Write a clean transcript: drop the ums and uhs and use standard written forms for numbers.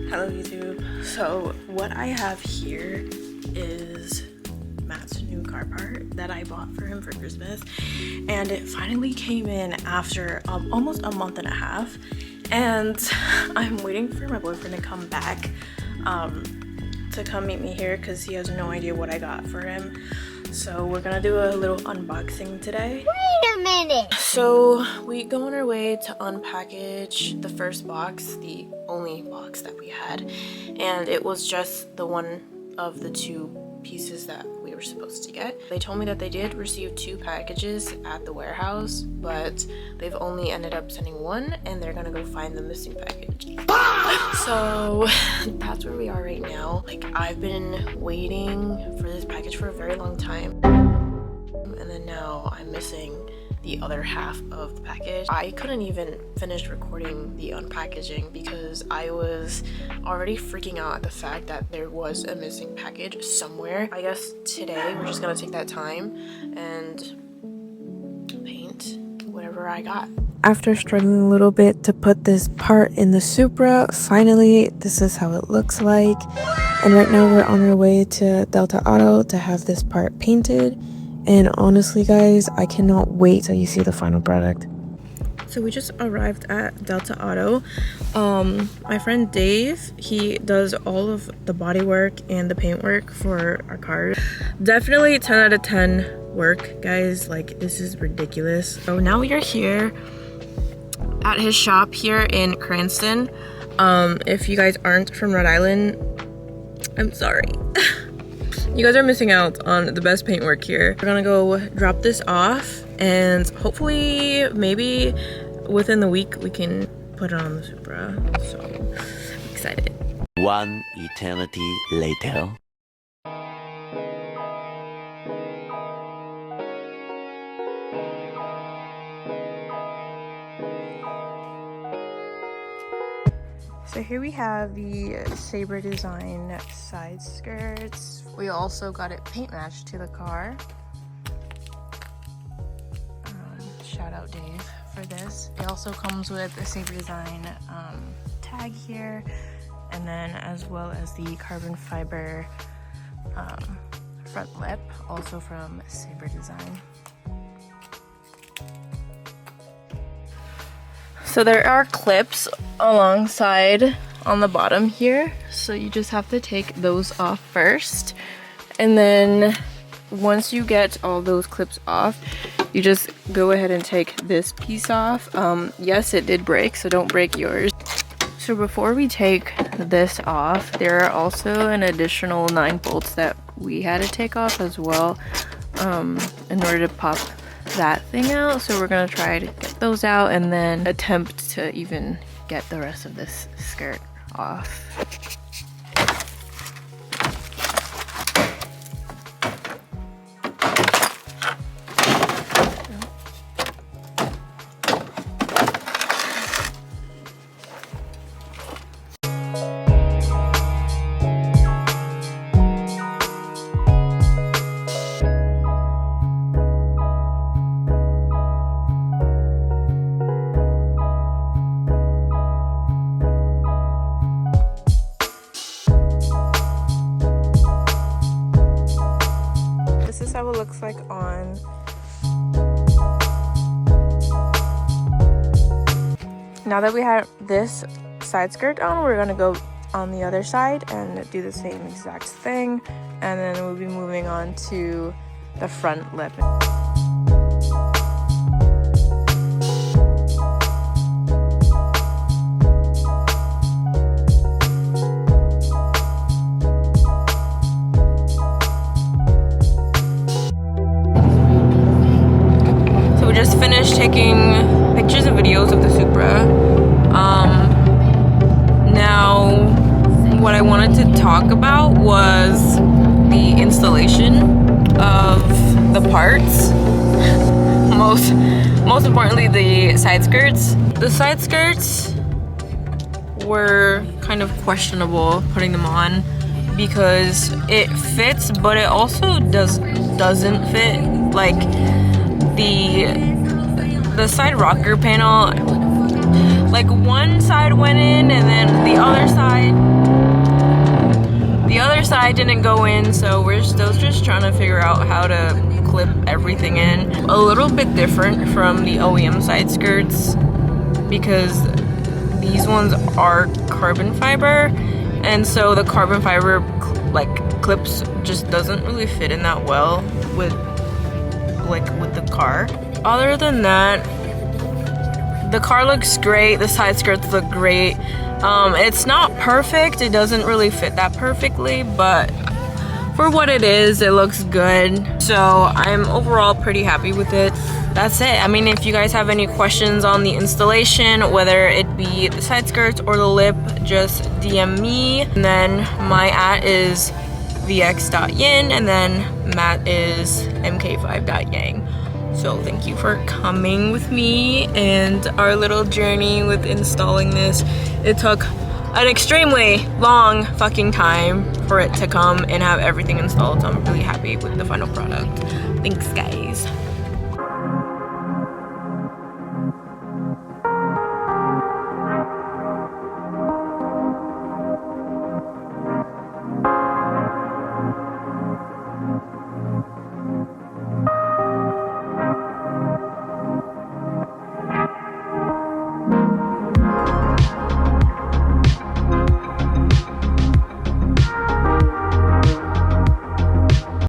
Hello YouTube. So what I have here is Matt's new car part that I bought for him for Christmas, and it finally came in after almost a month and a half, and I'm waiting for my boyfriend to come back to come meet me here because he has no idea what I got for him. So we're gonna do a little unboxing today. Wait a minute! So we go on our way to unpackage the first box, the only box that we had, and it was just the one of the two pieces that we were supposed to get. They told me that they did receive 2 packages at the warehouse, but they've only ended up sending 1, and they're gonna go find the missing package. So that's where we are right now. Like, I've been waiting for this package for a very long time, and then now I'm missing the other half of the package. I couldn't even finish recording the unpackaging because I was already freaking out at the fact that there was a missing package somewhere. I guess today we're just gonna take that time and paint whatever I got. After struggling a little bit to put this part in the Supra, finally this is how it looks like. And right now we're on our way to Delta Auto to have this part painted. And honestly guys, I cannot wait till you see the final product. So we just arrived at Delta Auto. My friend Dave, he does all of the body work and the paint work for our cars. Definitely 10 out of 10 work, guys. Like, this is ridiculous. So now we are here at his shop here in Cranston. If you guys aren't from Rhode Island, I'm sorry. You guys are missing out on the best paint work here. We're gonna go drop this off, and hopefully maybe within the week we can put it on the Supra. So I'm excited. One eternity later. So here we have the Sabre design side skirts. We also got it paint matched to the car. Shout out Dave for this. It also comes with a Sabre design tag here, and then as well as the carbon fiber front lip, also from Sabre design. So there are clips alongside on the bottom here, so you just have to take those off first, and then once you get all those clips off, you just go ahead and take this piece off. Yes, it did break, so don't break yours. So before we take this off, there are also an additional 9 bolts that we had to take off as well in order to pop that thing out. So we're gonna try to get those out and then attempt to even get the rest of this skirt off. This is how it looks like on. Now that we have this side skirt on, we're gonna go on the other side and do the same exact thing, and then we'll be moving on to the front lip. Just finished taking pictures and videos of the Supra. Now what I wanted to talk about was the installation of the parts. Most importantly, the side skirts. The side skirts were kind of questionable putting them on because it fits, but it also doesn't fit. Like, the side rocker panel, like one side went in and then the other side side didn't go in, so we're still just trying to figure out how to clip everything in. A little bit different from the OEM side skirts because these ones are carbon fiber, and so the carbon fiber like clips just doesn't really fit in that well with the car. Other than that, the car looks great, the side skirts look great. It's not perfect, it doesn't really fit that perfectly, but for what it is, it looks good. So I'm overall pretty happy with it. That's it. I mean, if you guys have any questions on the installation, whether it be the side skirts or the lip, just DM me. And then my @ is vx.yin, and then Matt is mk5.yang. So thank you for coming with me and our little journey with installing this. It took an extremely long fucking time for it to come and have everything installed, so I'm really happy with the final product. Thanks, guys.